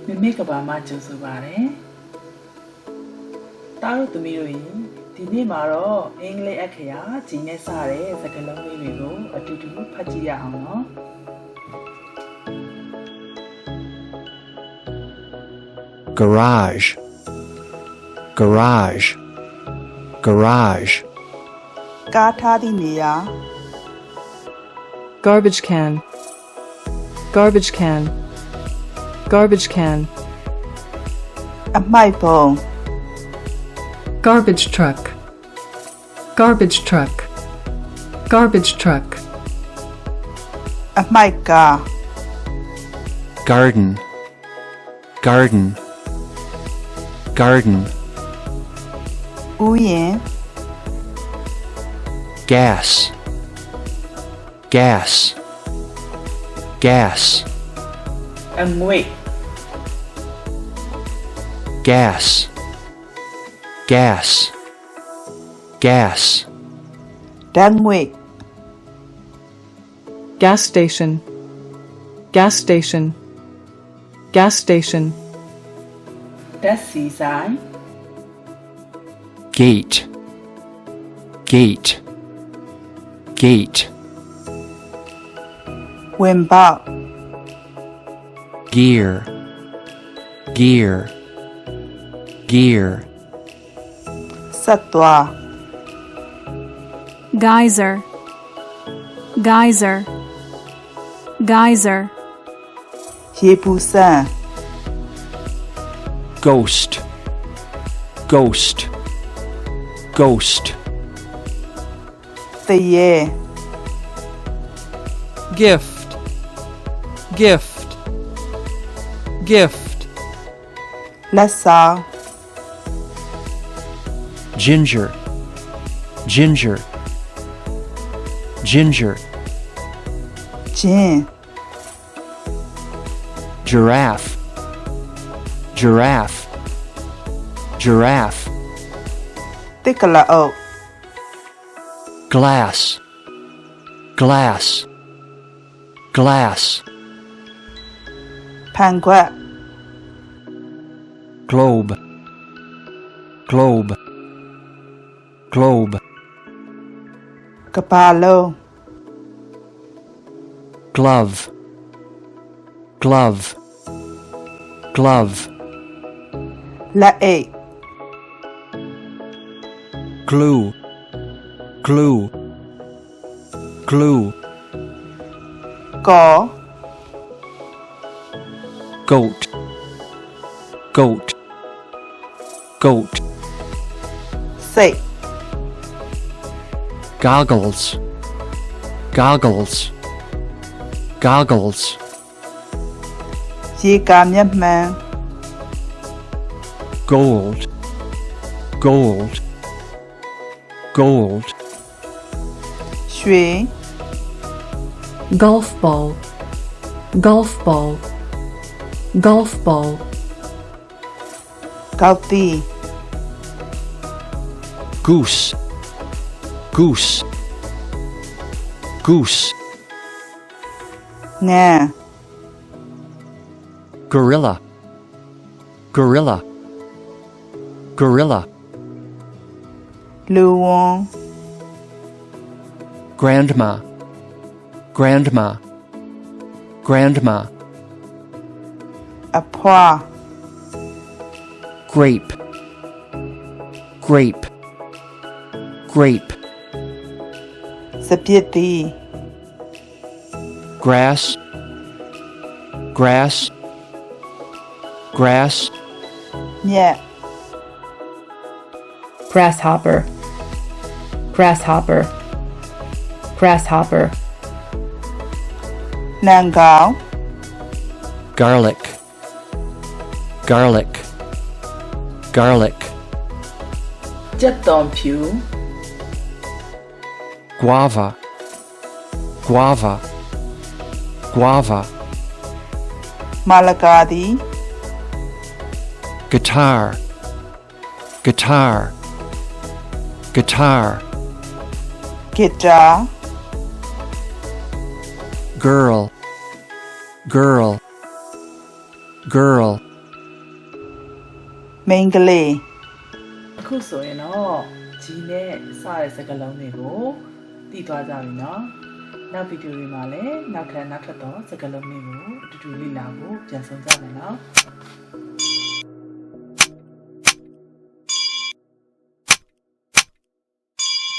MayMay ကဘာမှကြိုဆိုပါတယ်တားတို့သမီးတို့ရေဒီနေ့မှာတော့အင်္ဂလိပ်အခရာကြီးနဲ့စတဲ့စကားလုံးလေးတွေကိုအတူတူဖတ်ကြည့်ရအောင်နော် Garage, garage, garage. ကားထားသည့်နေရာ Garbage can. Garbage can. Garbage can. အမှိုက်ပုံ Garbage truck. Garbage truck. Garbage truck. အမှိုက်ကား Garden, garden, garden. ဥယျာဉ် Gas, gas, gas. အငွေ့ Gas, gas, gas. ဓာတ်ငွေ့ Gas station. Gas station. Gas station. ဓာတ်ဆီဆိုင် Gate, gate, gate. ဝင်ပေါက် Gear, gear, gear. ဆက်သွား Geyser. Geyser. Geyser. ရေပူစမ်း Ghost, ghost, ghost. သရဲ Gift, gift, gift. လက်ဆောင် Ginger, ginger, ginger. ဂျင်း Giraffe, giraffe, giraffe. တစ်ကလအုပ် Glass, glass, glass. ဖန်ခွက် Globe, globe, globe. ကဘာလုံး Glove, glove, glove. လက်အိတ် Glue, glue, glue. ကော Goat, goat, goat. စိတ် Goggles, goggles, goggles. ရေကာမျက်မှန် Gold, gold, gold. ရွှေ Golf ball. Golf ball. Golf ball. ကောက်တီး Goose, goose, goose. ငန်း Gorilla, gorilla, gorilla. လူဝန်း Grandma, grandma, grandma. အဖွာ Grape, grape, grape. စပစ်တီး Grass, grass, grass. မြက် grasshopper, grasshopper, grasshopper. နံကောင်း Garlic, garlic, garlic. ကြက်သွန်ဖြူ Guava, guava, guava. မာလကာသည် Guitar, guitar, guitar. ဂီတာ Girl, girl, girl. မိန်းကလေး အခုဆိုရင်တော့ဂျီနဲ့စတဲ့စကားလုံးတွေကိုသိသွားကြပြီနော်နောက်ဗီဒီယိုတွေမှာလည်းနောက်ထပ်သောစကားလုံးတွေကိုအတူတူလေ့လာဖို့ပြန်ဆောင်ကြမယ်နော်